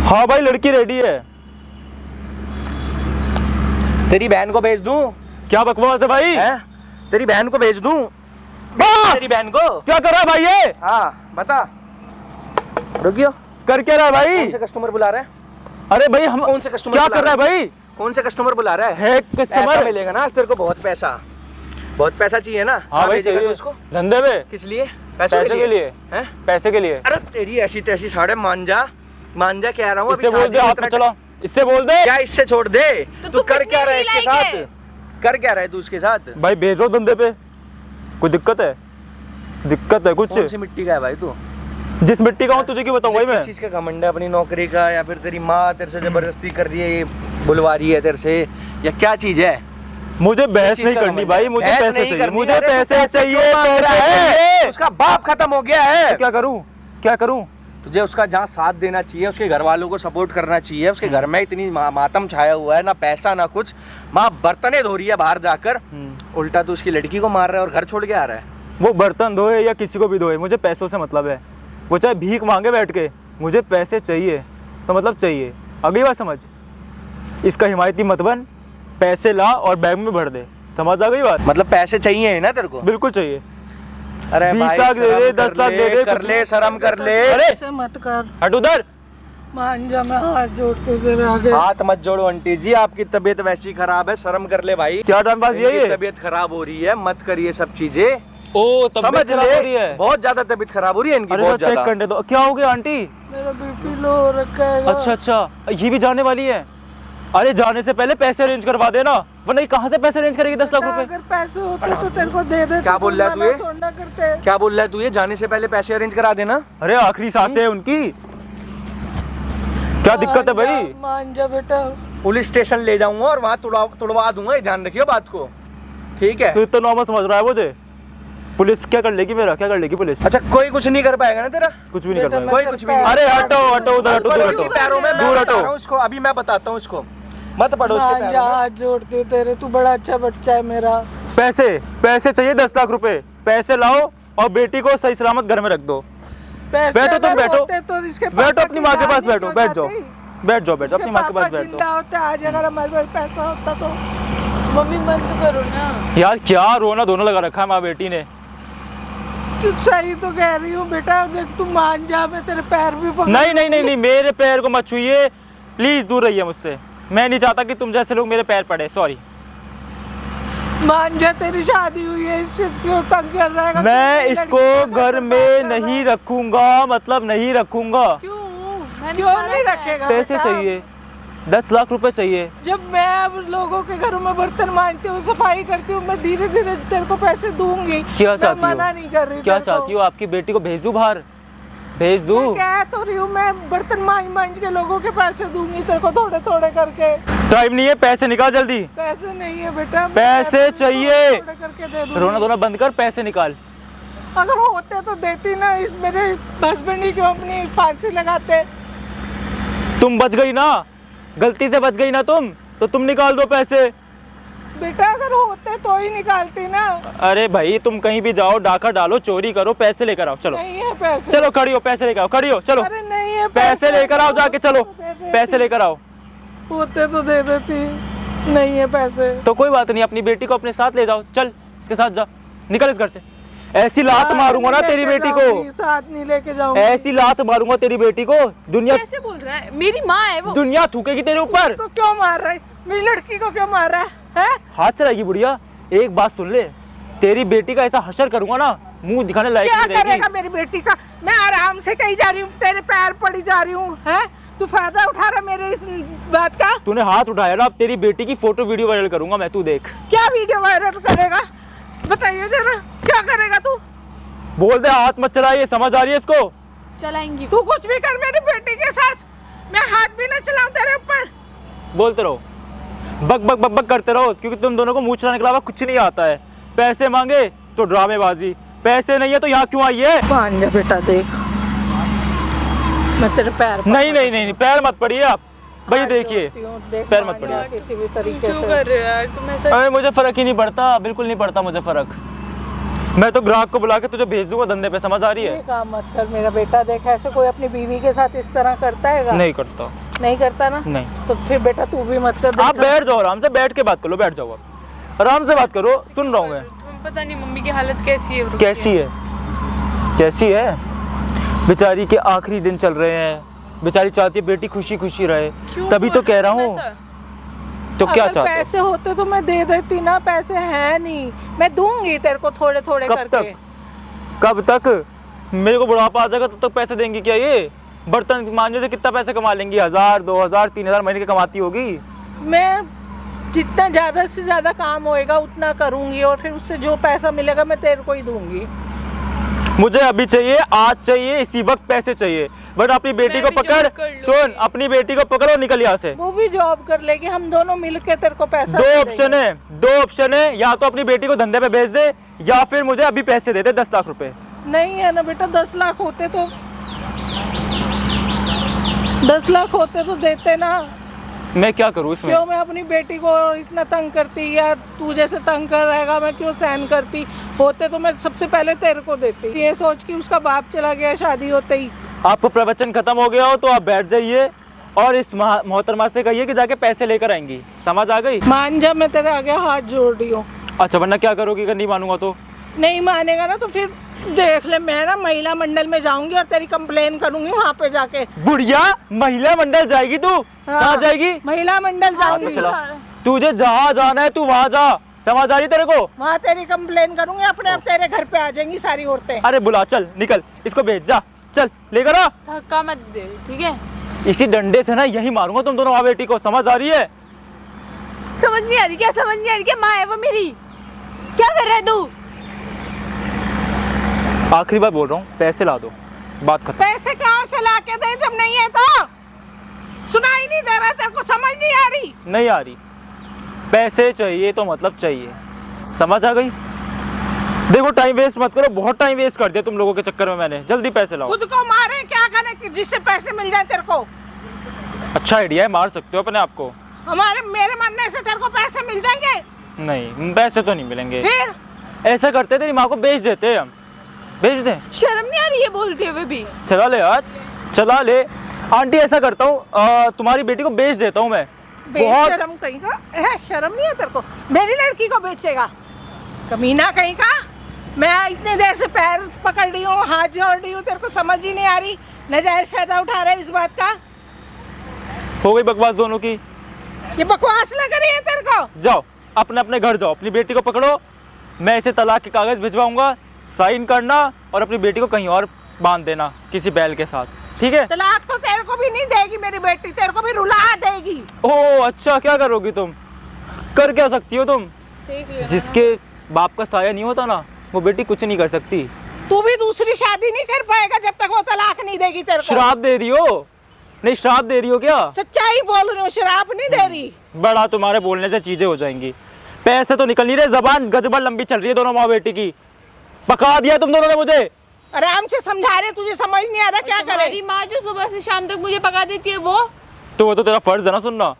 हाँ भाई, लड़की रेडी है। तेरी बहन को भेज दूं? क्या बकवास है भाई? हैं? तेरी बहन को भेज दूं? तेरी बहन को? क्या कर रहा है भाई ये? हाँ बता। रुकियो, कर क्या रहा है भाई? कौन से कस्टमर बुला रहा है? अरे भाई हम कौन से कस्टमर क्या बुला कर रहा है रहा भाई? कौन से कस्टमर बुला रहा है? है पैसा कस्टमर मिलेगा ना आज तेरे को, बहुत पैसा, बहुत पैसा चाहिए ना। हाँ कहाँ भाई भेजेगा चाहिए तू उसको? धंधे में। किस लिए? पैसे के लिए। हैं? पैसे के लिए। अरे तेरी ऐसी तैसी साढ़े मांझा मांझा कह रहा हूँ। इससे बोल दे, हाथ में चला, इससे बोल दे। क्या इससे छोड़ दे? तो तू कर क्या रहा है इसके साथ? कर क्या रहा है तू उसके साथ? भाई भेजो धंधे पे, कोई दिक्कत है? दिक्कत है कुछ? कौन सी मिट्टी का है भाई तू? जिस मिट्टी का हूँ तुझे क्यों बताऊँ भाई मैं? किस चीज का घमंड है? अपनी नौकरी का, या फिर तेरी माँ तेरे से जबरदस्ती कर रही है, बुलवा रही है तेरे से, या क्या चीज है? मुझे बहस चीज नहीं का करनी घमंड भाई, है? मुझे बहस पैसे नहीं चाहिए, करनी। मुझे अरे पैसे पैसे चाहिए, क्यों मांग रहा है? उसका बाप खत्म हो गया है। क्या करूँ, क्या करूँ? तुझे उसका जहाँ साथ देना चाहिए, उसके घर वालों को सपोर्ट करना चाहिए। उसके घर में इतनी मातम छाया हुआ है, ना पैसा ना कुछ, माँ बर्तने धो रही है बाहर जाकर, उल्टा तू उसकी लड़की को मार रहा है और घर छोड़ के आ रहा है। वो बर्तन धोए या किसी को भी धोए, मुझे पैसों से मतलब है। वो चाहे भीख मांगे बैठ के, मुझे पैसे चाहिए तो मतलब चाहिए। अगली बात समझ, इसका हिमायती मत बन, पैसे ला और बैग में भर दे, समझ आ गई बात? मतलब पैसे चाहिए ना तेरे को? बिल्कुल चाहिए। अरे 20 भाई, लाख दे दे, शर्म 10 लाख दे दे, कर ले, शर्म कर ले। अरे ऐसे मत कर। हट उधर। मान जा, मैं हाथ जोड़ती हूँ तेरे आगे। हाथ मत जोड़ो आंटी जी, आपकी तबीयत वैसी खराब है, शर्म कर ले भाई। क्या टाइमपास इनकी ये? तबीयत खराब हो रही है, मत करिए सब चीजें। ओ समझ खराब हो रही ले, है। बहुत ज्यादा तबीयत खराब हो रही है इनकी, अरे बहुत चेक ज्यादा। करने दो, क्या हो गया आंटी? मेरा बीपी लो हो रखा है। अच्छा अच्छा, ये भी जाने वाली है। अरे जाने से पहले पैसे अरेंज करवा देना, वरना ये कहाँ से पैसे अरेंज करेगी 10 लाख रुपए? अगर पैसे होते तो तेरे को दे दे। क्या बोल रहा है तू ये? छोड़ना करते। क्या बोल रहा है तू ये? जाने से पहले पैसे अरेंज करा देना? अरे आखिरी सांसें है उनकी, क्या दिक्कत है भाई? मान जा बेटा। पुलिस स्टेशन ले जाऊंगा और वहाँ तुड़वा दूंगा, ध्यान रखियो बात को, ठीक है? तू इतना नॉर्मल समझ रहा है मुझे? पुलिस क्या कर लेगी मेरा, क्या कर लेगी पुलिस? अच्छा, कोई कुछ नहीं कर पाएगा ना तेरा? कुछ भी नहीं कर बेटा, पाएगा। कोई कुछ भी नहीं। अरे हटो हटो उधर हटो, दूर हटो, पैरों में मैं दूर बता रहा हटो। हूँ उसको, अभी मैं बताता हूँ उसको, मत पड़ो उसके मान जा, पैरों में। हाथ जोड़ती हूँ तेरे, तू बड़ा अच्छा बच्चा है मेरा। पैसे पैसे चाहिए 10 लाख रुपए, पैसे लाओ और बेटी को सही सलामत घर में रख दो। पैसे बैठो तुम, अगर बैठो होते तो इसके बैठो, पापा अपनी की माँ के जान पास ही बैठो, क्यों बैठ जाओ, जाती? बैठ जाओ, बैठो, अपनी इसके माँ के पास पापा बैठ जिंदा जाओ। होते आज, अगर हमारे पास पैसा होता तो। मम्मी बंद करो ना। यार क्या रोना धोना लगा रखा है माँ बेटी ने। तू सही तो कह रही हूँ बेटा, देख तू मान जा, मैं तेरे पैर भी पकड़। नहीं नहीं नहीं नहीं, मेरे पैर को मत छूइए प्लीज, दूर रहिए मुझसे। मैं नहीं चाहता कि तुम जैसे लोग मेरे पैर पड़े, सॉरी। मान जा, तेरी शादी हुई है, इससे क्यों तंग कर रहा है? मैं इसको घर में नहीं रखूंगा, मतलब नहीं रखूंगा। क्यों? क्यों नहीं रखेगा? पैसे बेटा? चाहिए, 10 लाख रुपए चाहिए। जब मैं अब लोगों के घरों में बर्तन मांजती हूँ, सफाई करती हूँ, मैं धीरे धीरे तेरे को पैसे दूंगी। क्या चाहती हो? मैं मना नहीं कर रही। क्या तेरे को। चाहती हो? आपकी बेटी को भेज दूं बाहर, भेज दूं? मैं कह तो रही हूँ, मैं बर्तन मांज के लोगों के पैसे दूंगी तेरे को, थोड़े थोड़े करके। टाइम नहीं है, पैसे निकाल जल्दी। पैसे नहीं है बेटा, पैसे चाहिए। थोड़े करके दे दूंगी। रोना धोना बंद कर, पैसे निकाल। अगर होते तो देती ना, इस मेरे हस्बैंड ही क्यों अपनी फांसी लगाते। तुम बच गई ना, गलती से बच गई ना तो तुम निकाल दो पैसे। बेटा अगर होते तो ही निकालती ना। अरे भाई तुम कहीं भी जाओ, डाका डालो, चोरी करो, पैसे लेकर आओ, चलो नहीं है पैसे। चलो खड़ी हो, पैसे लेकर आओ, खड़ी हो, चलो अरे नहीं है पैसे लेकर आओ, जाके चलो दे देती। पैसे लेकर आओ। होते तो दे देती, नहीं है पैसे। तो कोई बात नहीं, अपनी बेटी को अपने साथ ले जाओ, चल इसके साथ जा, निकल इस घर से। ऐसी लात मारूंगा ना तेरी बेटी को, साथ नहीं लेके जाऊंगी। ऐसी लात मारूंगा तेरी बेटी को, दुनिया कैसे बोल रहा है? मेरी माँ है वो। दुनिया थूकेगी तेरे ऊपर। को क्यों मार रहा है? मेरी लड़की को क्यों मार रहा है? हाथ चलाएगी बुढ़िया। एक बात सुन ले, तेरी बेटी का ऐसा हशर करूंगा ना, मुंह दिखाने लायक क्या नहीं रहेगी। करेगा मेरी बेटी का? मैं आराम से कहीं जा रही हूँ, तेरे पैर पड़ी जा रही हूँ, है? तू फायदा उठा रहा मेरे इस बात का? तूने हाथ उठाया ना, अब तेरी बेटी की फोटो वीडियो वायरल करूंगा मैं, तू देख। क्या वीडियो वायरल करेगा? बताइए जरा, क्या करेगा तू? बोल दे हाथ मत चलाइए, समझ आ रही है इसको? चलाएंगी। तू कुछ भी कर मेरी बेटी के साथ, मैं हाथ भी ना चलाऊं तेरे ऊपर। बोलते रहो, बक बक बक बक करते रहो, क्योंकि तुम दोनों को मुंह चलाने के अलावा कुछ नहीं आता है। पैसे मांगे तो ड्रामेबाजी, पैसे नहीं है तो यहाँ क्यों आई है? मान जा बेटा, देख मैं तेरे पैर नहीं नहीं नहीं, पैर मत पड़िए आप भाई, देखिए पैर मत पड़िए किसी भी तरीके क्यों से। कर रहे हो यार तुम ऐसा? अरे मुझे फर्क ही नहीं पड़ता, बिल्कुल नहीं पड़ता मुझे फर्क। मैं तो ग्राहक को बुला के तुझे भेज दूंगा धंधे पे, समझ आ रही ये है? काम मत कर मेरा बेटा, देख ऐसे कोई अपनी बीवी के साथ इस तरह करता है? नहीं करता। नहीं करता ना? नहीं। तो फिर बेटा तू भी मत कर। आप बैठ जाओ, आराम से बैठ के बात करो, बैठ जाओ आप आराम से बात करो, सुन रहा हूँ मैं। तुम्हें पता नहीं मम्मी की हालत कैसी है? कैसी है? कैसी है? बेचारी के आखिरी दिन चल रहे हैं, बेचारी चाहती है बेटी खुशी खुशी रहे, तभी तो कह रहा हूँ। तो क्या चाहते हो? पैसे होते तो मैं दे देती ना, पैसे हैं नहीं, मैं दूंगी तेरे को थोड़े थोड़े कब करके। तक? कब तक? मेरे को बुढ़ापा आ जाएगा तब तक पैसे देंगी क्या? ये बर्तन मांझने से कितना पैसे कमा लेंगी? 1000 2000 3000 महीने की कमाती होगी। मैं जितना ज़्यादा से ज़्यादा काम होएगा उतना करूंगी, और फिर उससे जो पैसा मिलेगा मैं तेरे को ही दूंगी। मुझे अभी चाहिए, आज चाहिए, इसी वक्त पैसे चाहिए। बट अपनी बेटी को पकड़, सुन, अपनी बेटी को पकड़ो, निकल यहाँ से। वो भी जॉब कर लेगी, हम दोनों मिलके तेरे को पैसा दो दे ऑप्शन देंगे। है, दो ऑप्शन है, या तो अपनी बेटी को धंधे पे भेज दे, या फिर मुझे अभी पैसे दे दे 10 लाख रुपए। नहीं है ना बेटा, 10 लाख होते तो 10 लाख होते तो देते ना। मैं क्या करूँ इसमें? क्यों मैं अपनी बेटी को इतना तंग करती, या तू जैसे तंग कर रहेगा मैं क्यों सहन करती? होते तो मैं सबसे पहले तेरे को देती। ये सोच कि उसका बाप चला गया शादी होते ही। आपको प्रवचन खत्म हो गया हो तो आप बैठ जाइए और इस मोहतरमा से कहिए कि जाके पैसे लेकर आएंगी, समझ आ गई? मान जा, मैं तेरे आगे हाथ जोड़ रही हूँ। अच्छा, वरना क्या करोगी अगर नहीं मानूंगा तो? नहीं मानेगा ना तो फिर देख ले, मैं ना महिला मंडल में जाऊंगी और तेरी कंप्लेन करूंगी वहाँ पे जाके। बुढ़िया, महिला मंडल जाएगी तू? कहाँ जाएगी? महिला मंडल जाऊंगी, चला, तुझे जहाँ जाना है तू वहाँ जा, समझ आ रही तेरे को? वहाँ तेरी कंप्लेन करूंगी, अपने आप तेरे घर पे आ जाएंगी सारी औरतें। अरे बुला, चल निकल, इसको भेज, जा चल लेकर आ। धक्का मत दे, ठीक है? इसी डंडे से ना यही मारूंगा तुम दोनों माँ बेटी को, समझ आ रही है? समझ नहीं आ रही क्या? समझ नहीं आ रही क्या? माँ है वो मेरी, क्या कर रहा है तू? आखिरी बार बोल रहा हूँ, पैसे ला दो, बात खत्म। पैसे कहाँ से ला के दे जब नहीं है तो? सुनाई नहीं दे रहा तेरे को? समझ नहीं आ रही? नहीं आ रही? पैसे चाहिए तो मतलब चाहिए, समझ आ गई? देखो टाइम वेस्ट मत करो, बहुत टाइम वेस्ट कर दिया तुम लोगों के चक्कर में मैंने। जल्दी पैसे लाओ। खुद को मारे क्या करे कि जिससे पैसे मिल जाए तेरे को? अच्छा आइडिया है, मार सकते हो अपने आप को। मेरे मरने से तेरे को पैसे मिल जाएंगे? नहीं, पैसे तो नहीं मिलेंगे। फिर ऐसा करते तेरी माँ को बेच देते हैं हम, बेच दें। शर्म नहीं आ रही है बोलते हुए भी? चला ले यार, चला ले। आंटी ऐसा करता हूँ, तुम्हारी बेटी को बेच देता हूँ मैं। बहुत शर्म कहीं का है, शर्म नहीं है तेरे को? मेरी लड़की को बेचेगा? कमीना कहीं का। मैं इतने देर से पैर पकड़ रही हूँ, हाथ जोड़ रही हूँ, तेरे को समझ ही नहीं आ रही? नजायज फायदा उठा रहा है इस बात का? हो गई बकवास दोनों की। ये बकवास लग रही है तेरे को? जाओ अपने अपने घर जाओ, अपनी बेटी को पकड़ो, मैं इसे तलाक के कागज भिजवाऊंगा, साइन करना और अपनी बेटी को कहीं और बांध देना किसी बैल के साथ, ठीक है? तलाक तो तेरे को भी नहीं देगी मेरी बेटी, तेरे को भी रुला देगी। ओह अच्छा, क्या करोगी तुम? कर क्या सकती हो तुम? जिसके बाप का साया नहीं होता ना, वो बेटी कुछ नहीं कर सकती। तू भी दूसरी शादी नहीं कर पाएगा जब तक वो तलाक नहीं देगी तेरे को। श्राप दे रही हो? नहीं, श्राप दे रही हो क्या? सच्चाई बोल रही हूँ, शराब नहीं दे रही। बड़ा तुम्हारे बोलने से चीजें हो जाएंगी। पैसे तो निकल नहीं रहे, जबान गजबड़ लंबी चल रही है दोनों माँ बेटी की। पका दिया तुम दोनों ने मुझे। आराम से समझा रहे, तुझे समझ नहीं आ रहा क्या करे? मेरी माँ जो सुबह से शाम तक मुझे पका देती है वो तो तेरा फर्ज है ना सुनना।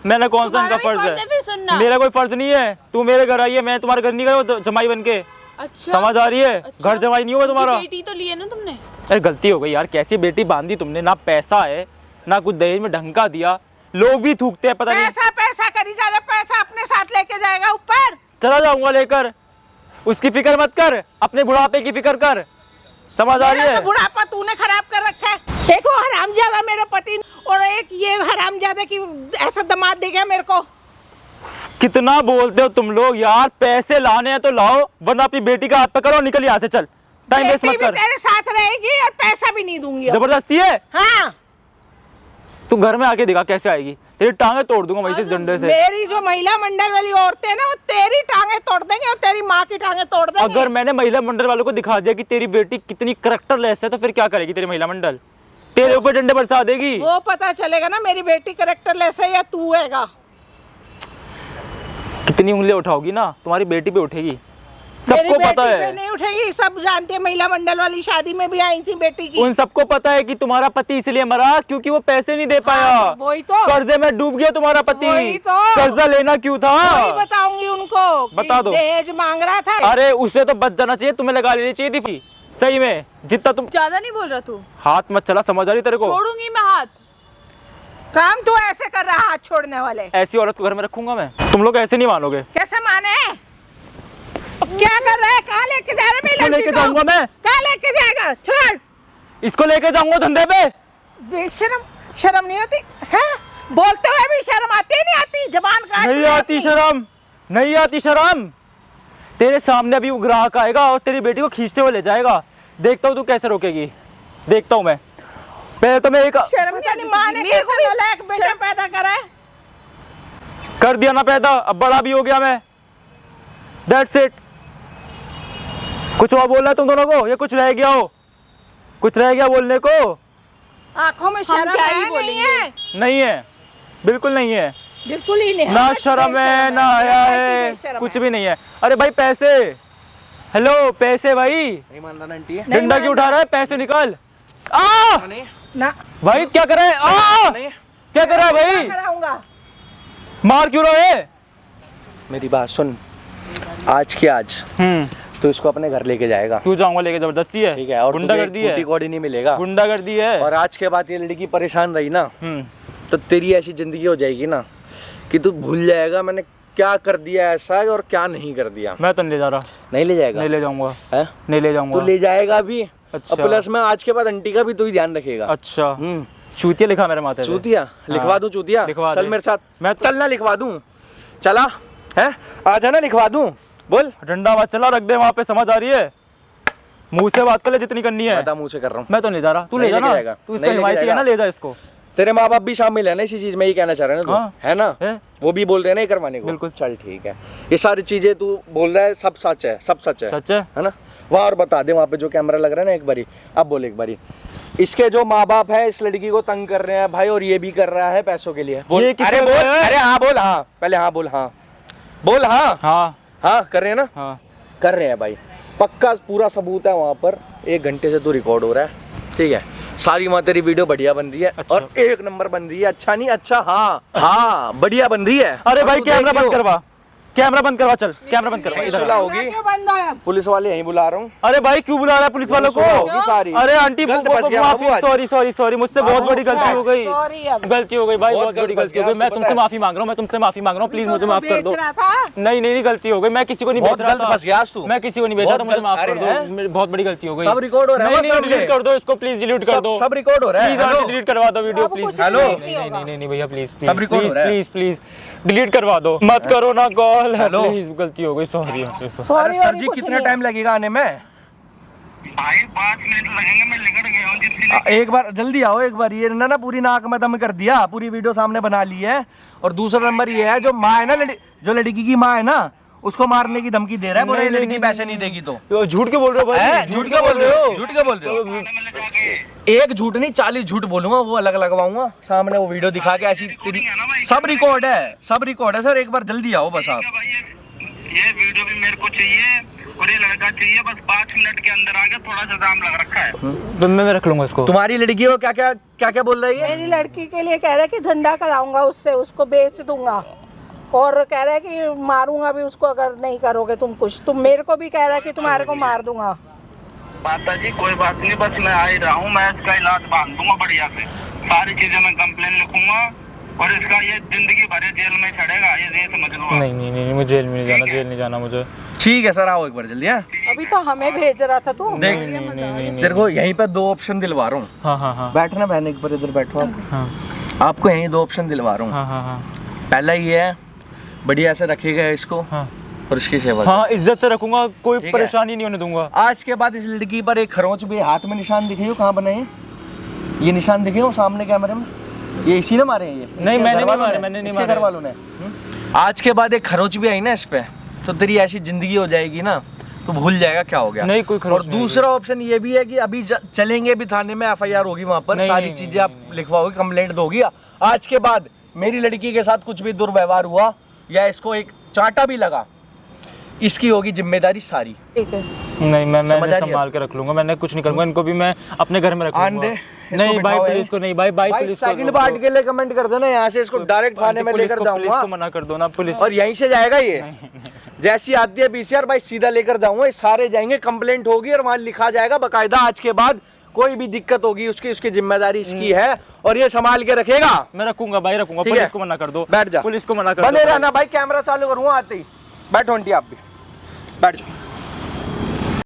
मैंने कौन सा इनका फर्ज फिर है? सुनना। मेरा कोई फर्ज नहीं है। तू मेरे घर आई है, मैं तुम्हारे घर नहीं गया जमाई बन के। अच्छा, समझ आ रही है? अच्छा। घर जमाई नहीं हुआ तुम्हारा। बेटी तो ली है ना तुमने? अरे गलती हो गई यार, कैसी बेटी बांधी तुमने, ना पैसा है ना कुछ दहेज में ढंग का दिया, लोग भी थूकते हैं, पता नहीं। पैसा पैसा करी जा रहा, पैसा अपने साथ लेके जाएगा ऊपर। चला जाऊंगा लेकर, उसकी फिक्र मत कर, अपने बुढ़ापे की फिक्र कर, समझ आ रही मेरा है? तो बुढ़ापा तूने खराब कर रखा है। देखो हरामजादा मेरा पति, और एक ये हरामजादा की ऐसा दामाद दे गया मेरे को। कितना बोलते हो तुम लोग यार, पैसे लाने हैं तो लाओ, वरना अपनी बेटी का हाथ पकड़ो, निकल यहाँ से, चल, टाइम वेस्ट बेटी मत भी कर। तेरे साथ रहेगी और पैसा भी नहीं दूंगी अब। जबरदस्ती है? हाँ, तू घर में आके दिखा कैसे आएगी, तेरी टांगे तोड़ दूंगा वहीं से डंडे से। मेरी जो महिला मंडल वाली औरतें हैं ना, वो तेरी टांगे तोड़ देंगे और तेरी माँ की टांगे तोड़ देंगे। अगर मैंने महिला मंडल वालों को दिखा दिया कि तेरी बेटी कितनी करैक्टरलेस है, तो फिर क्या करेगी तेरी महिला मंडल? तेरे ऊपर डंडे बरसा देगी। वो पता चलेगा ना मेरी बेटी कैरेक्टरलेस है या तू हैगा। कितनी उंगलियां उठाओगी ना, तुम्हारी बेटी पे उठेगी, मेरी सबको पता बेटी पे है। नहीं उठेगी, सब जानते हैं। महिला मंडल वाली शादी में भी आई थी बेटी की। उन सबको पता है कि तुम्हारा पति इसलिए मरा क्योंकि वो पैसे नहीं दे पाया। हाँ, तो वही तो कर्जे में डूब गया तुम्हारा पति। वही तो। कर्जा लेना क्यों था? वही बताऊंगी उनको कि बता दो। दहेज मांग रहा था। अरे उससे तो बच जाना चाहिए, तुम्हें लगा लेनी चाहिए थी सही में, जितना तुम। ज्यादा नहीं बोल रहा तू? हाथ मत चला, समझ आ रही तेरे को? छोड़ूंगी मैं हाथ। काम तू ऐसे कर रहा, हाथ छोड़ने वाले। ऐसी औरत को घर में रखूंगा मैं? तुम लोग ऐसे नहीं मानोगे। कैसे माने? क्या कर रहा है? कहाँ लेके जा रहा है? इसको लेके जाऊंगा मैं। कहाँ लेके जाएगा? छोड़। इसको लेके जाऊंगा धंधे पे। बेशरम, शर्म नहीं आती है? बोलते हुए भी शर्म आती नहीं आती? जबान काट नहीं आती शर्म, नहीं आती शर्म। तेरे सामने अभी वो ग्राहक आएगा और तेरी बेटी को खींचते हुए ले जाएगा। देखता हूँ तू कैसे रोकेगी, देखता हूँ मैं। पहले तो मैं एक शर्म क्या नहीं? माँ ने कैसे नालायक बेटा पैदा करा है? कर दिया ना पैदा, अब बड़ा भी हो गया मैं। That's it। कुछ और बोलना है तुम दोनों को या कुछ रह गया हो? कुछ रह गया बोलने को? आंखों में शर्म क्या ही है नहीं बोलेंगे? है? नहीं है, बिल्कुल नहीं है। बिल्कुल ही नहीं। ना शर्म है ना हया है, कुछ भी नहीं है। अरे भाई पैसे, हेलो पैसे भाई। नहीं मान रहा ना आंटी? डंडा क्यों उठा रहा है? पैसे निकाल। आ ना भाई क्या कर रहा है? आ क्या कर रहा है भाई? कराऊंगा। मार क्यों रहा है? मेरी बात सुन, आज की आज तो इसको अपने घर लेके जाएगा। क्यों जाऊंगा लेके? जबरदस्ती है, ठीक है, और गुंडागर्दी है, कौड़ी नहीं मिलेगा। गुंडागर्दी है। और आज के बाद ये लड़की परेशान रही ना, तो तेरी ऐसी जिंदगी हो जाएगी ना कि तू भूल जाएगा मैंने क्या कर दिया ऐसा और क्या नहीं कर दिया। मैं तो नहीं ले जा रहा। नहीं ले जाएगा? नहीं ले जाऊंगा, है? नहीं ले जाऊंगा। तू ले जाएगा भी। अच्छा। और प्लस में आज के बाद आंटी का भी तू ही ध्यान रखेगा। अच्छा, चूतिया लिखा मेरे माथे पे। चूतिया लिखवा दूं? चूतिया लिखवा चल दे। मेरे साथ, मैं तो- चलना लिखवा दूं। चला है, आ जाना लिखवा दूं। बोल। डंडा मत चला, रख दे वहाँ पे, समझ आ रही है? मुंह से बात कर ले जितनी करनी है। बता, मुंह से कर रहा हूँ। मैं तो नहीं जा रहा, तू ले नहीं जा लेके ना, जाएगा। तू इसका नहीं लेके हिमायती है ना, जाएगा। ले जा इसको। तेरे माँ बाप भी शामिल है ना इसी चीज में, ये कहना चाह रहे हैं ना हाँ। तू, है ना? है। वो भी बोल रहे हैं ना ये करवाने को। बिल्कुल। चल ठीक है, ये सारी चीजें तू बोल रहा है सब सच है, सब सच है, सच है। ना? वहाँ और बता दे, वहाँ पे जो कैमरा लग रहा है ना, एक बारी अब बोल एक बारी। इसके जो माँ बाप है इस लड़की को तंग कर रहे हैं भाई, और ये भी कर रहा है पैसों के लिए। बोल। ये किसने अरे बोल, बोला है? अरे हाँ बोल, हाँ पहले हाँ बोल, हाँ बोल, हाँ हाँ हाँ कर रहे हैं ना, हाँ। कर रहे हैं भाई, पक्का पूरा सबूत है वहाँ पर। 1 घंटे से तो रिकॉर्ड हो रहा है, ठीक है? सारी वहाँ तेरी वीडियो बढ़िया बन रही है। अच्छा। और 1 नंबर बन रही है। अच्छा नहीं, अच्छा हाँ हाँ बढ़िया बन रही है। अरे और भाई तू कैमरा देखियो। बंद करवा, कैमरा बंद करवा, चल कैमरा बंद करवा यही इधर। सुलह होगी। क्यों बंद है? पुलिस वाले यहीं बुला रहा हूँ। अरे भाई क्यों बुला रहा है पुलिस वालों को? सुलह होगी सारी। अरे आंटी गलत फंस गया बाबू आज। सॉरी सॉरी सॉरी, मुझसे बहुत बड़ी गलती हो गई। सॉरी अब। गलती हो गई भाई, बहुत बहुत बड़ी गलत गलती हो फंस गई। गया, मैं उसको तुमसे पता है। माफी मांग रहा हूँ, मैं तुमसे माफी मांग रहा हूँ, प्लीज मुझे माफ कर दो। बेच रहा था। नहीं नहीं गलती हो गई, मैं किसी को नहीं बहुत बेच रहा गलत था। फंस गया आज तू। मैं किसी को नहीं बेचा था, बहुत मुझे गलत- माफ कर अरे दो, हैं? मेरी बहुत बड़ी गलती हो गई। सब रिकॉर्ड हो रहा है। नहीं नहीं डिलीट कर दो इसको, प्लीज डिलीट कर दो। सब रिकॉर्ड हो रहा है। Please aunty hello? डिलीट करवा दो वीडियो अब प्लीज। कुछ हेलो? नहीं नहीं नहीं भैया प्लीज सब record हो प्लीज रहा है। प्लीज प्लीज डिलीट करवा दो, मत करो ना कॉल। हेलो? प्लीज गलती हो गई, सॉरी। अरे सॉरी सर और जी कुछ कितना नहीं है। टाइम लगेगा आने में? भाई 5 मिनट लगेंगे, मैं निकल गया हूँ जिससे। एक बार जल्दी आओ, एक बार ये ना पूरी नाक में दम कर दिया, पूरी वीडियो सामने बना ली है। और दूसरा नंबर ये है जो माँ है ना, जो लड़की की माँ है ना, उसको मारने की धमकी दे रहा है, बोल रहा है लड़की पैसे नहीं देगी तो। झूठ क्यों बोल रहे हो भाई? हैं? झूठ क्यों बोल रहे हो? झूठ क्यों बोल रहे हो? एक झूठ नहीं 40 झूठ बोलूंगा, वो अलग लगवाऊंगा सामने, वो वीडियो दिखा के ऐसी तेरी। सब रिकॉर्ड है, सब रिकॉर्ड है सर, एक बार जल्दी आओ बस आप। भाई ये वीडियो भी मेरे को चाहिए और ये लड़का चाहिए, बस 5 मिनट के अंदर आके, थोड़ा सा दाम लग रखा है। मैं रख लूंगा इसको। तुम्हारी लड़की को क्या क्या क्या क्या बोल रही है? मेरी लड़की के लिए कह रहा है कि धंधा कराऊंगा उससे, उसको बेच दूंगा। और कह रहा है कि मारूंगा भी उसको अगर नहीं करोगे तुम कुछ। तुम मेरे को भी कह रहा है कि तुम्हारे को मार दूंगा। माता जी कोई बात नहीं, बस मैं आ ही रहा हूँ, मैं इसका इलाज बांध दूंगा बढ़िया से, सारी चीजें मैं कंप्लेन लिखूंगा और इसका ये जिंदगी भर जेल में चढ़ेगा, ये समझ लो आप। नहीं नहीं नहीं मुझे जेल में नहीं जाना, जेल नहीं जाना मुझे। ठीक है सर, आओ एक बार जल्दी। अभी तो हमें भेज रहा था तू। देख नहीं तेरे को यहीं पे 2 ऑप्शन दिलवा रहा हूँ। हाँ हाँ हाँ बैठना बहने के पर, इधर बैठो आप। हाँ आपको यहीं 2 ऑप्शन दिलवा रहा हूँ। हाँ हाँ हाँ पहला ये है, बढ़िया से रखेगा इसको हाँ और इसकी सेवा। हाँ इज्जत से रखूंगा, कोई ठीक है। परेशानी नहीं होने दूंगा। आज के बाद इस लड़की पर एक खरोंच भी, हाथ में निशान दिखे हो, कहाँ बने हैं ये निशान दिखे हो सामने कैमरे में? ये इसी ने मारे हैं ये? नहीं, इसके मैंने घर नहीं वालों मारे, ने? मैंने नहीं इसके मारे। घर वालों ने। आज के बाद एक खरोच भी आई ना इस पे, तो तेरी ऐसी जिंदगी हो जाएगी ना, तो भूल जाएगा क्या हो गया। नहीं, कोई खरोच और नहीं दूसरा ऑप्शन ये भी है कि अभी चलेंगे भी थाने में, FIR होगी वहाँ पर, नहीं, सारी नहीं, चीजें आप लिखवाओगे, कंप्लेंट दोगी। आज के बाद मेरी लड़की के साथ कुछ भी दुर्व्यवहार हुआ या इसको एक चांटा भी लगा, इसकी होगी जिम्मेदारी सारी। ठीक है। नहीं, मैं समझ आ रही है? संभाल के रख लूंगा, मैंने कुछ नहीं करूंगा, इनको भी मैं अपने घर में रखूंगा। आंधे, इसको नहीं भाई, बिठाओ पुलिस को नहीं भाई, भाई पुलिस को सेकंड पार्ट के लिए कमेंट कर देना, यहाँ से इसको डायरेक्ट थाने में पुलिस लेकर को- पुलिस जाऊंगा को मना कर दो ना, पुलिस। और यहीं से जाएगा ये। जैसी आती है PCR भाई सीधा लेकर जाऊंगा, ये सारे जाएंगे, कंप्लेंट होगी और वहां लिखा जाएगा बकायदा, आज के बाद कोई भी दिक्कत होगी उसकी जिम्मेदारी इसकी है और ये संभाल के रखेगा। मैं रखूंगा भाई, रखूंगा। ठीक है? पुलिस को मना कर दो, बैठ जा, पुलिस को मना कर बने दो। रहना भाई, कैमरा चालू करूंगा आते ही। बैठो आंटी, आप भी बैठ जाओ।